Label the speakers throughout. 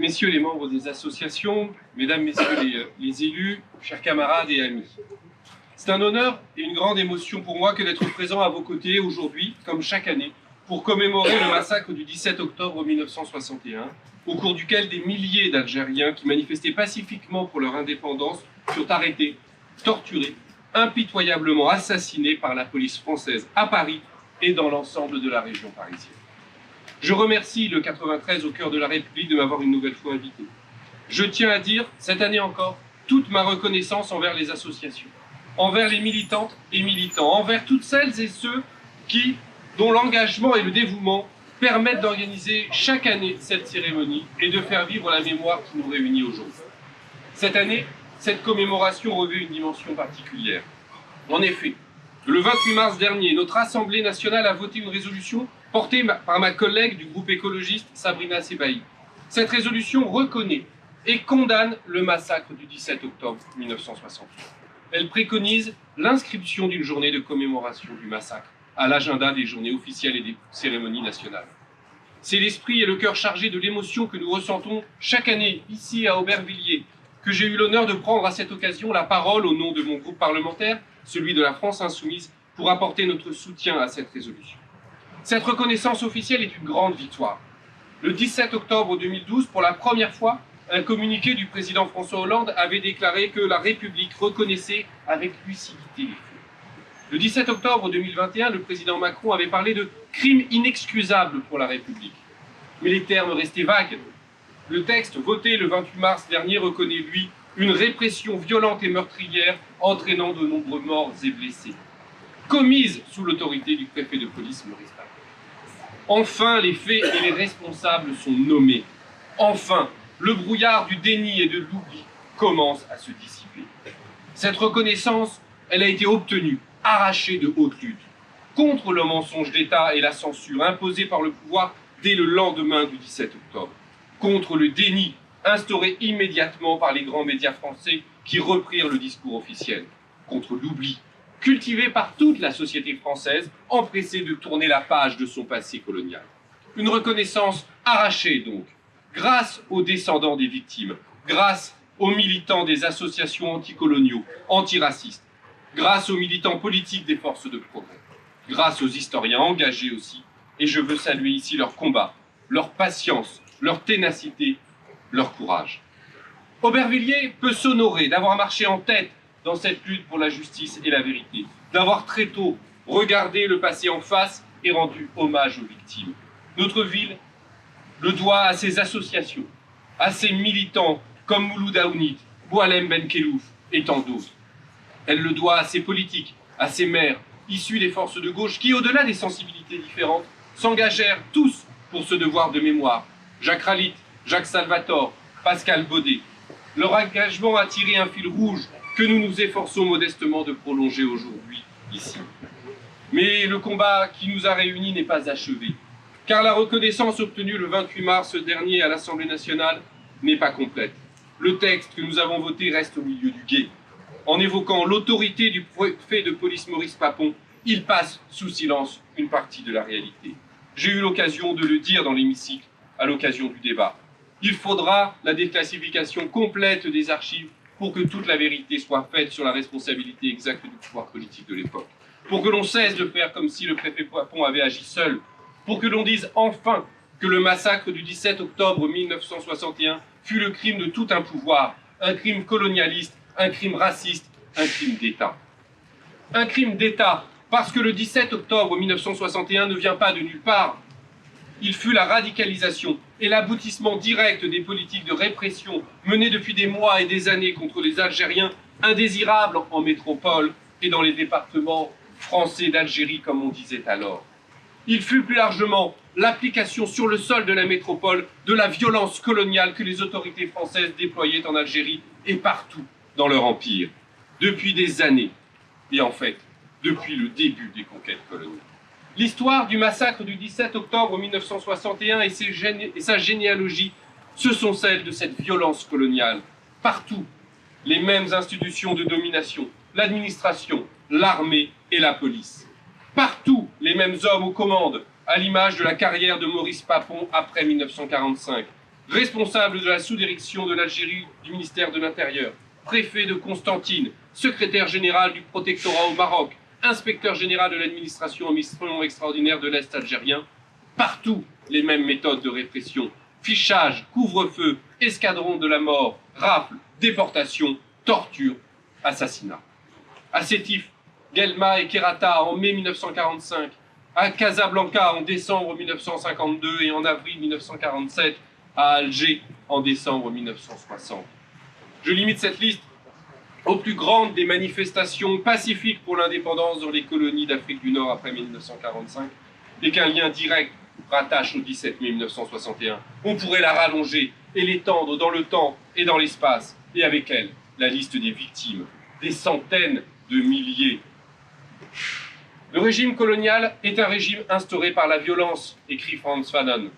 Speaker 1: messieurs les membres des associations, mesdames, messieurs les élus, chers camarades et amis. C'est un honneur et une grande émotion pour moi que d'être présent à vos côtés aujourd'hui, comme chaque année, pour commémorer le massacre du 17 octobre 1961, au cours duquel des milliers d'Algériens qui manifestaient pacifiquement pour leur indépendance furent arrêtés, torturés, impitoyablement assassinés par la police française à Paris et dans l'ensemble de la région parisienne. Je remercie le 93 au cœur de la République de m'avoir une nouvelle fois invité. Je tiens à dire, cette année encore, toute ma reconnaissance envers les associations, envers les militantes et militants, envers toutes celles et ceux dont l'engagement et le dévouement permettent d'organiser chaque année cette cérémonie et de faire vivre la mémoire qui nous réunit aujourd'hui. Cette année, cette commémoration revêt une dimension particulière. En effet, le 28 mars dernier, notre Assemblée nationale a voté une résolution portée par ma collègue du groupe écologiste Sabrina Sebaï. Cette résolution reconnaît et condamne le massacre du 17 octobre 1961. Elle préconise l'inscription d'une journée de commémoration du massacre à l'agenda des journées officielles et des cérémonies nationales. C'est l'esprit et le cœur chargé de l'émotion que nous ressentons chaque année ici à Aubervilliers, que j'ai eu l'honneur de prendre à cette occasion la parole au nom de mon groupe parlementaire, celui de la France Insoumise, pour apporter notre soutien à cette résolution. Cette reconnaissance officielle est une grande victoire. Le 17 octobre 2012, pour la première fois, un communiqué du président François Hollande avait déclaré que la République reconnaissait avec lucidité les faits. Le 17 octobre 2021, le président Macron avait parlé de crimes inexcusables pour la République. Mais les termes restaient vagues. Le texte voté le 28 mars dernier reconnaît, lui, une répression violente et meurtrière entraînant de nombreux morts et blessés, commise sous l'autorité du préfet de police Maurice Papon. Enfin, les faits et les responsables sont nommés. Enfin, le brouillard du déni et de l'oubli commence à se dissiper. Cette reconnaissance, elle a été obtenue, arrachée de haute lutte, contre le mensonge d'État et la censure imposée par le pouvoir dès le lendemain du 17 octobre, contre le déni instauré immédiatement par les grands médias français qui reprirent le discours officiel, contre l'oubli cultivé par toute la société française empressée de tourner la page de son passé colonial. Une reconnaissance arrachée donc, grâce aux descendants des victimes, grâce aux militants des associations anticoloniaux, antiracistes, grâce aux militants politiques des forces de progrès, grâce aux historiens engagés aussi, et je veux saluer ici leur combat, leur patience, leur ténacité, leur courage. Aubervilliers peut s'honorer d'avoir marché en tête dans cette lutte pour la justice et la vérité, d'avoir très tôt regardé le passé en face et rendu hommage aux victimes. Notre ville le doit à ses associations, à ses militants comme Mouloud Aounid, Boualem Benkelouf et tant d'autres. Elle le doit à ses politiques, à ses maires, issus des forces de gauche qui, au-delà des sensibilités différentes, s'engagèrent tous pour ce devoir de mémoire. Jacques Ralit, Jacques Salvatore, Pascal Baudet. Leur engagement a tiré un fil rouge que nous nous efforçons modestement de prolonger aujourd'hui, ici. Mais le combat qui nous a réunis n'est pas achevé, car la reconnaissance obtenue le 28 mars dernier à l'Assemblée nationale n'est pas complète. Le texte que nous avons voté reste au milieu du gué. En évoquant l'autorité du préfet de police Maurice Papon, il passe sous silence une partie de la réalité. J'ai eu l'occasion de le dire dans l'hémicycle à l'occasion du débat. Il faudra la déclassification complète des archives pour que toute la vérité soit faite sur la responsabilité exacte du pouvoir politique de l'époque. Pour que l'on cesse de faire comme si le préfet Papon avait agi seul. Pour que l'on dise enfin que le massacre du 17 octobre 1961 fut le crime de tout un pouvoir, un crime colonialiste, un crime raciste, un crime d'État. Un crime d'État parce que le 17 octobre 1961 ne vient pas de nulle part. Il fut la radicalisation et l'aboutissement direct des politiques de répression menées depuis des mois et des années contre les Algériens indésirables en métropole et dans les départements français d'Algérie, comme on disait alors. Il fut plus largement l'application sur le sol de la métropole de la violence coloniale que les autorités françaises déployaient en Algérie et partout dans leur empire, depuis des années, et en fait, depuis le début des conquêtes coloniales. L'histoire du massacre du 17 octobre 1961 et sa généalogie, ce sont celles de cette violence coloniale. Partout, les mêmes institutions de domination, l'administration, l'armée et la police. Partout, les mêmes hommes aux commandes, à l'image de la carrière de Maurice Papon après 1945. responsable de la sous-direction de l'Algérie du ministère de l'Intérieur, préfet de Constantine, secrétaire général du protectorat au Maroc, inspecteur général de l'administration en mission extraordinaire de l'Est algérien, partout les mêmes méthodes de répression, fichage, couvre-feu, escadron de la mort, rafle, déportation, torture, assassinat. À Sétif, Guelma et Kerata en mai 1945, à Casablanca en décembre 1952 et en avril 1947, à Alger en décembre 1960. Je limite cette liste aux plus grandes des manifestations pacifiques pour l'indépendance dans les colonies d'Afrique du Nord après 1945 et qu'un lien direct rattache au 17 mai 1961. On pourrait la rallonger et l'étendre dans le temps et dans l'espace, et avec elle, la liste des victimes, des centaines de milliers. Le régime colonial est un régime instauré par la violence, écrit Frantz Fanon.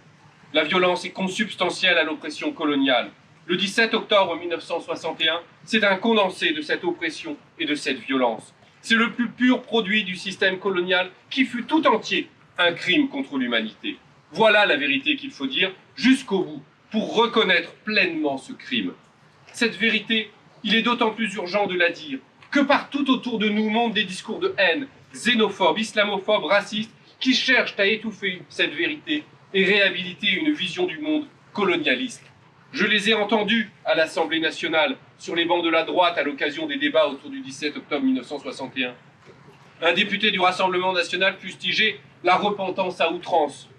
Speaker 1: La violence est consubstantielle à l'oppression coloniale. Le 17 octobre 1961, c'est un condensé de cette oppression et de cette violence. C'est le plus pur produit du système colonial qui fut tout entier un crime contre l'humanité. Voilà la vérité qu'il faut dire jusqu'au bout pour reconnaître pleinement ce crime. Cette vérité, il est d'autant plus urgent de la dire que partout autour de nous montent des discours de haine, xénophobes, islamophobes, racistes, qui cherchent à étouffer cette vérité et réhabiliter une vision du monde colonialiste. Je les ai entendus à l'Assemblée nationale, sur les bancs de la droite, à l'occasion des débats autour du 17 octobre 1961. Un député du Rassemblement national fustigeait la repentance à outrance.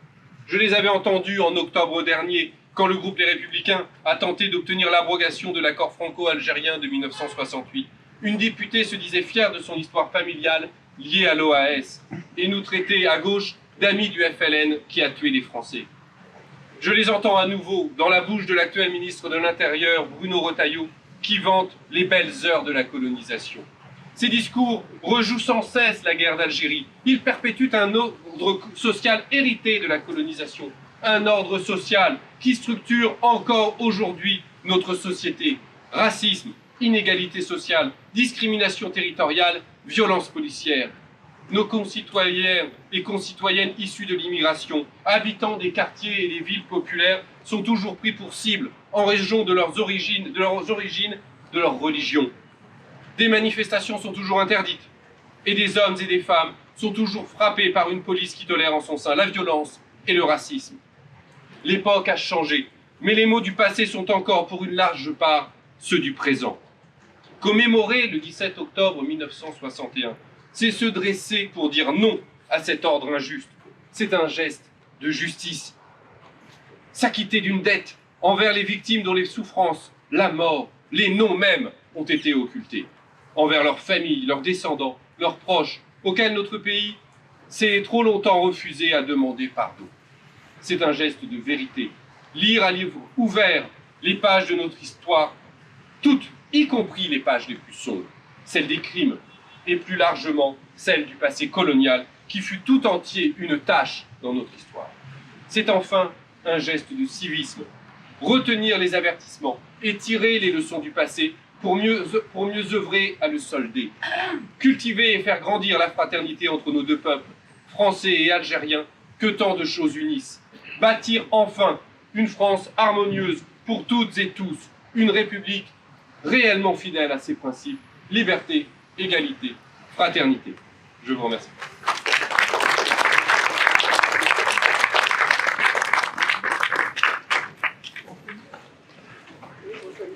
Speaker 1: Je les avais entendus en octobre dernier, quand le groupe Les Républicains a tenté d'obtenir l'abrogation de l'accord franco-algérien de 1968. Une députée se disait fière de son histoire familiale liée à l'OAS et nous traitait à gauche d'amis du FLN qui a tué des Français. Je les entends à nouveau dans la bouche de l'actuel ministre de l'Intérieur, Bruno Retailleau, qui vante les belles heures de la colonisation. Ces discours rejouent sans cesse la guerre d'Algérie. Ils perpétuent un ordre social hérité de la colonisation, un ordre social qui structure encore aujourd'hui notre société. Racisme, inégalité sociale, discrimination territoriale, violence policière. Nos concitoyens et concitoyennes issus de l'immigration, habitants des quartiers et des villes populaires, sont toujours pris pour cible en raison de leurs origines, de leur religion. Des manifestations sont toujours interdites et des hommes et des femmes sont toujours frappés par une police qui tolère en son sein la violence et le racisme. L'époque a changé, mais les mots du passé sont encore pour une large part ceux du présent. Commémorer le 17 octobre 1961, c'est se dresser pour dire non à cet ordre injuste. C'est un geste de justice. S'acquitter d'une dette envers les victimes dont les souffrances, la mort, les noms même ont été occultés. Envers leurs familles, leurs descendants, leurs proches, auxquels notre pays s'est trop longtemps refusé à demander pardon. C'est un geste de vérité. Lire à livre ouvert les pages de notre histoire, toutes, y compris les pages les plus sombres, celles des crimes, et plus largement celle du passé colonial qui fut tout entier une tâche dans notre histoire. C'est enfin un geste de civisme, retenir les avertissements et tirer les leçons du passé pour mieux œuvrer à le solder, cultiver et faire grandir la fraternité entre nos deux peuples, français et algériens, que tant de choses unissent, bâtir enfin une France harmonieuse pour toutes et tous, une République réellement fidèle à ses principes, liberté, égalité, fraternité. Je vous remercie.